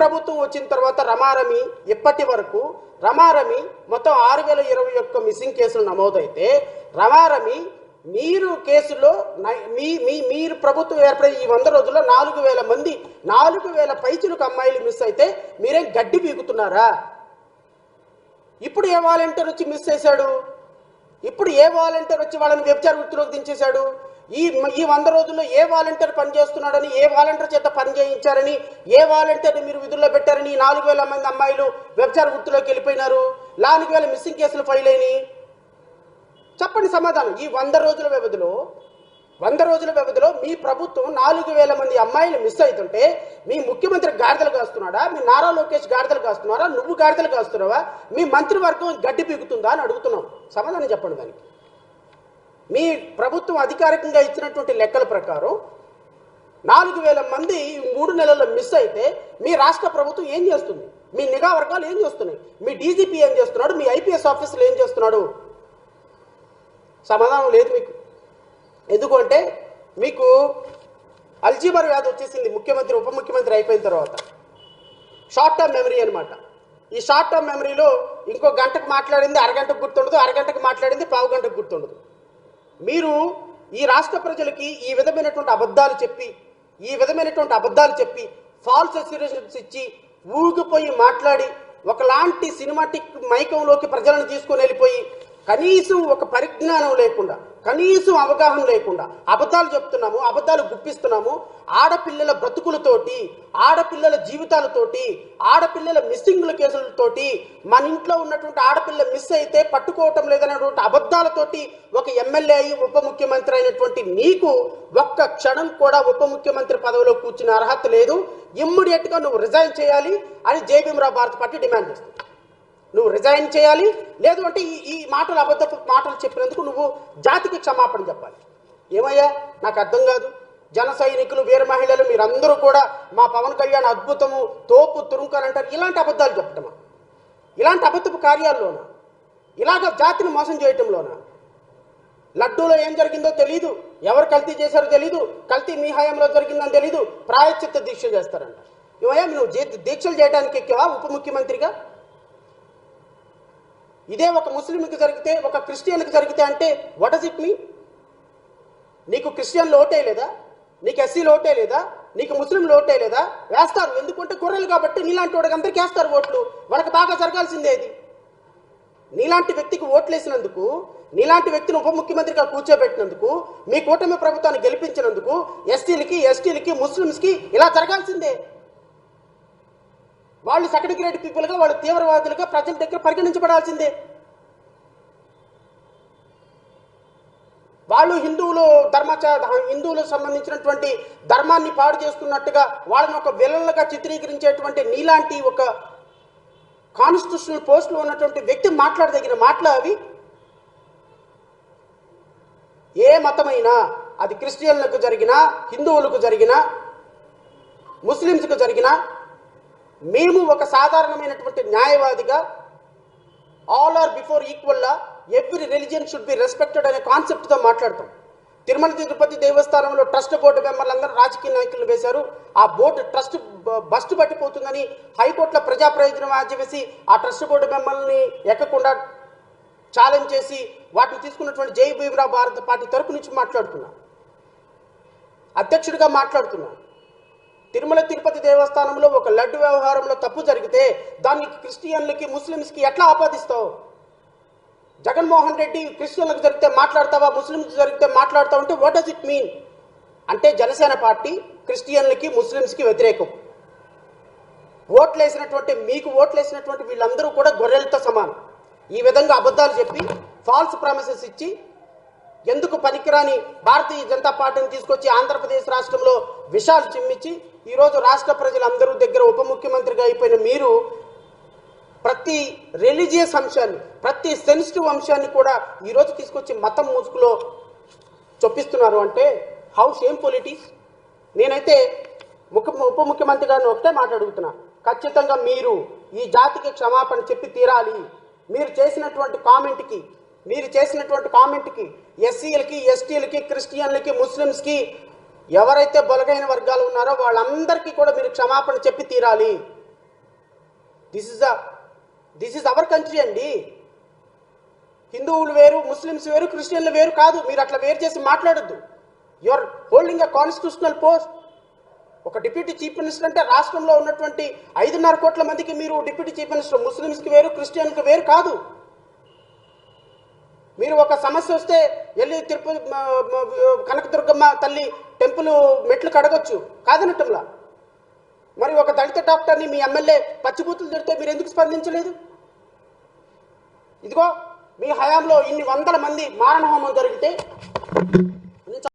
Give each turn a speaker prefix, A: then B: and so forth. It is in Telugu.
A: ప్రభుత్వం వచ్చిన తర్వాత రమారమి ఇప్పటి వరకు రమారమి మొత్తం 6021 మిస్సింగ్ కేసులు నమోదైతే రమారమి మీరు కేసులో మీరు ప్రభుత్వం ఏర్పడే ఈ 100 రోజుల్లో 4000 మంది 4000 పైచులకు అమ్మాయిలు మిస్ అయితే మీరేం గడ్డి పీకుతున్నారా? ఇప్పుడు ఏ వాలంటీర్ వచ్చి మిస్ చేశాడు? ఇప్పుడు ఏ వాలంటీర్ వచ్చి వాళ్ళని వ్యభిచార వృత్తిలోకి దించేశాడు? ఈ 100 రోజుల్లో ఏ వాలంటీర్ పనిచేస్తున్నాడని, ఏ వాలంటీర్ చేత పని చేయించారని, ఏ వాలంటీర్ని మీరు విధుల్లో పెట్టారని 4000 మంది అమ్మాయిలు వ్యభిచార వృత్తిలోకి వెళ్ళిపోయినారు? 4000 మిస్సింగ్ కేసులు ఫైల్ అయినాయి. చెప్పండి సమాధానం. ఈ 100 రోజుల వ్యవధిలో మీ ప్రభుత్వం 4000 మంది అమ్మాయిలు మిస్ అవుతుంటే మీ ముఖ్యమంత్రి గాడిదలు కాస్తున్నాడా? మీ నారా లోకేష్ గాడిదలు కాస్తున్నారా? నువ్వు గాడిదలు కాస్తున్నావా? మీ మంత్రివర్గం గడ్డి పీకుతుందా అని అడుగుతున్నాం. సమాధానం చెప్పండి దానికి. మీ ప్రభుత్వం అధికారికంగా ఇచ్చినటువంటి లెక్కల ప్రకారం 4000 మంది 3 నెలల్లో మిస్ అయితే మీ రాష్ట్ర ప్రభుత్వం ఏం చేస్తుంది? మీ నిఘా వర్గాలు ఏం చేస్తున్నాయి? మీ డీజీపీ ఏం చేస్తున్నాడు? మీ ఐపీఎస్ ఆఫీసర్లు ఏం చేస్తున్నాడు? సమాధానం లేదు మీకు. ఎందుకంటే మీకు అల్జీమర్ వ్యాధి వచ్చేసింది ముఖ్యమంత్రి ఉప ముఖ్యమంత్రి అయిపోయిన తర్వాత. షార్ట్ టర్మ్ మెమరీ అనమాట. ఈ షార్ట్ టర్మ్ మెమరీలో ఇంకో గంటకు మాట్లాడింది అరగంటకు గుర్తుండదు, అరగంటకు మాట్లాడింది పావు గంటకు గుర్తుండదు. మీరు ఈ రాష్ట్ర ప్రజలకి ఈ విధమైనటువంటి అబద్ధాలు చెప్పి ఫాల్స్ అస్యూరెన్సెస్ ఇచ్చి ఊగిపోయి మాట్లాడి ఒకలాంటి సినిమాటిక్ మైకంలోకి ప్రజలను తీసుకొని వెళ్ళిపోయి కనీసం ఒక పరిజ్ఞానం లేకుండా, కనీసం అవగాహన లేకుండా అబద్ధాలు చెప్తున్నాము, అబద్ధాలు గుప్పిస్తున్నాము. ఆడపిల్లల బ్రతుకులతోటి, ఆడపిల్లల జీవితాలతోటి, ఆడపిల్లల మిస్సింగ్ల కేసులతోటి, మన ఇంట్లో ఉన్నటువంటి ఆడపిల్ల మిస్ అయితే పట్టుకోవటం లేదనేటువంటి అబద్ధాలతోటి ఒక ఎమ్మెల్యే అయి ఉప ముఖ్యమంత్రి అయినటువంటి నీకు ఒక్క క్షణం కూడా ఉప ముఖ్యమంత్రి పదవిలో కూర్చునే అర్హత లేదు. ఇమ్మీడియట్గా నువ్వు రిజైన్ చేయాలి అని జేబీఎంరావు భారత పార్టీ డిమాండ్ చేస్తుంది. నువ్వు రిజైన్ చేయాలి, లేదు అంటే ఈ అబద్ధపు మాటలు చెప్పినందుకు నువ్వు జాతికి క్షమాపణ చెప్పాలి. ఏమయ్యా నాకు అర్థం కాదు. జన సైనికులు, వీర మహిళలు మీరందరూ కూడా మా పవన్ కళ్యాణ్ అద్భుతము, తోపు, తురుంకని అంటారు. ఇలాంటి అబద్ధాలు చెప్పటమా? ఇలాంటి అబద్ధపు కార్యాల్లోనా? ఇలాగ జాతిని మోసం చేయటంలోనా? లడ్డూలో ఏం జరిగిందో తెలీదు, ఎవరు కల్తీ చేశారో తెలీదు, కల్తీ మీ హయాంలో జరిగిందని తెలీదు, ప్రాయశ్చిత్త దీక్ష చేస్తారంట. ఏమయ్యా నువ్వు దీక్షలు చేయడానికి ఎక్కావా ఉప ముఖ్యమంత్రిగా? ఇదే ఒక ముస్లింకి జరిగితే, ఒక క్రిస్టియన్కి జరిగితే అంటే వాట్ డస్ ఇట్ మీన్? నీకు క్రిస్టియన్లు ఓటే లేదా? నీకు ఎస్సీలు ఓటే లేదా? నీకు ముస్లింలు ఓటే లేదా? వేస్తారు. ఎందుకంటే గొర్రెలు కాబట్టి నీలాంటి వాడికి అందరికీ వేస్తారు ఓట్లు. వాళ్ళకి బాగా జరగాల్సిందే ఇది. నీలాంటి వ్యక్తికి ఓట్లేసినందుకు, నీలాంటి వ్యక్తిని ఉప ముఖ్యమంత్రిగా కూర్చోబెట్టినందుకు, మీ కూటమి ప్రభుత్వాన్ని గెలిపించినందుకు ఎస్సీలకి, ఎస్టీలకి, ముస్లిమ్స్కి ఇలా జరగాల్సిందే. వాళ్ళు సెకండ్ గ్రేడ్ పీపుల్గా, వాళ్ళు తీవ్రవాదులుగా ప్రజల దగ్గర పరిగణించబడాల్సిందే. వాళ్ళు హిందువులకు సంబంధించినటువంటి ధర్మాన్ని పాడు చేస్తున్నట్టుగా వాళ్ళని ఒక విలన్లుగా చిత్రీకరించేటువంటి నీలాంటి ఒక కాన్స్టిట్యూషనల్ పోస్టులో ఉన్నటువంటి వ్యక్తి మాట్లాడదగిన మాటలు అవి. ఏ మతమైనా, అది క్రిస్టియన్లకు జరిగినా, హిందువులకు జరిగినా, ముస్లిమ్స్కు జరిగినా, మేము ఒక సాధారణమైనటువంటి న్యాయవాదిగా ఆల్ ఆర్ బిఫోర్ ఈక్వల్లా every religion should be respected అనే కాన్సెప్ట్తో మాట్లాడతాం. తిరుమల తిరుపతి దేవస్థానంలో ట్రస్ట్ బోర్డు మెంబర్లు అందరూ రాజకీయ నాయకులు వేశారు. ఆ బోర్డు ట్రస్ట్ బస్టు పట్టిపోతుందని హైకోర్టులో ప్రజా ప్రయోజనం ఆర్జవేసి ఆ ట్రస్ట్ బోర్డు మెంబర్ని ఎక్కకుండా ఛాలెంజ్ చేసి వాటిని తీసుకున్నటువంటి జేబీఎంరావు భారత పార్టీ తరపు నుంచి మాట్లాడుతున్నా, అధ్యక్షుడిగా మాట్లాడుతున్నా. తిరుమల తిరుపతి దేవస్థానంలో ఒక లడ్డు వ్యవహారంలో తప్పు జరిగితే దాన్ని క్రిస్టియన్లకి, ముస్లిమ్స్కి ఎట్లా ఆపాదిస్తావు? జగన్మోహన్ రెడ్డి క్రిస్టియన్లకు జరిగితే మాట్లాడతావా, ముస్లింలకు జరిగితే మాట్లాడతావు అంటే వాట్ డస్ ఇట్ మీన్? అంటే జనసేన పార్టీ క్రిస్టియన్లకి, ముస్లిమ్స్కి వ్యతిరేకం. మీకు ఓట్లేసినటువంటి వీళ్ళందరూ కూడా గొర్రెలతో సమానం. ఈ విధంగా అబద్ధాలు చెప్పి ఫాల్స్ ప్రామిసెస్ ఇచ్చి ఎందుకు పనికిరాని భారతీయ జనతా పార్టీని తీసుకొచ్చి ఆంధ్రప్రదేశ్ రాష్ట్రంలో విషాలు చిమ్మించి ఈరోజు రాష్ట్ర ప్రజలందరూ దగ్గర ఉప ముఖ్యమంత్రిగా అయిపోయిన మీరు ప్రతి రిలీజియస్ అంశాన్ని, ప్రతి సెన్సిటివ్ అంశాన్ని కూడా ఈరోజు తీసుకొచ్చి మతం ముసుగులో చొప్పిస్తున్నారు అంటే హౌ షేమ్ఫుల్ ఇట్ ఈస్. నేనైతే ఉప ముఖ్యమంత్రి గారిని ఒకటే మాట అడుగుతున్నా, ఖచ్చితంగా మీరు ఈ జాతికి క్షమాపణ చెప్పి తీరాలి. మీరు చేసినటువంటి కామెంట్కి ఎస్సీలకి, ఎస్టీలకి, క్రిస్టియన్లకి, ముస్లిమ్స్కి, ఎవరైతే బలగైన వర్గాలు ఉన్నారో వాళ్ళందరికీ కూడా మీరు క్షమాపణ చెప్పి తీరాలి. దిస్ ఇస్ అవర్ కంట్రీ అండి. హిందువులు వేరు, ముస్లిమ్స్ వేరు, క్రిస్టియన్లు వేరు కాదు. మీరు అట్లా వేరు చేసి మాట్లాడొద్దు. You are holding a constitutional post. ఒక డిప్యూటీ చీఫ్ మినిస్టర్ అంటే రాష్ట్రంలో ఉన్నటువంటి 5.5 కోట్ల మందికి మీరు డిప్యూటీ చీఫ్ మినిస్టర్. ముస్లిమ్స్కి వేరు, క్రిస్టియన్కి వేరు కాదు. మీరు ఒక సమస్య వస్తే వెళ్ళి తిరుపతి కనకదుర్గమ్మ తల్లి టెంపుల్ మెట్లు కడగొచ్చు, కాదనటంలా. మరి ఒక దళిత డాక్టర్ని మీ ఎమ్మెల్యే పచ్చిబూతులు తిడితే మీరు ఎందుకు స్పందించలేదు? ఇదిగో మీ హయాంలో ఇన్ని వందల మంది మారణహోమం జరిగితే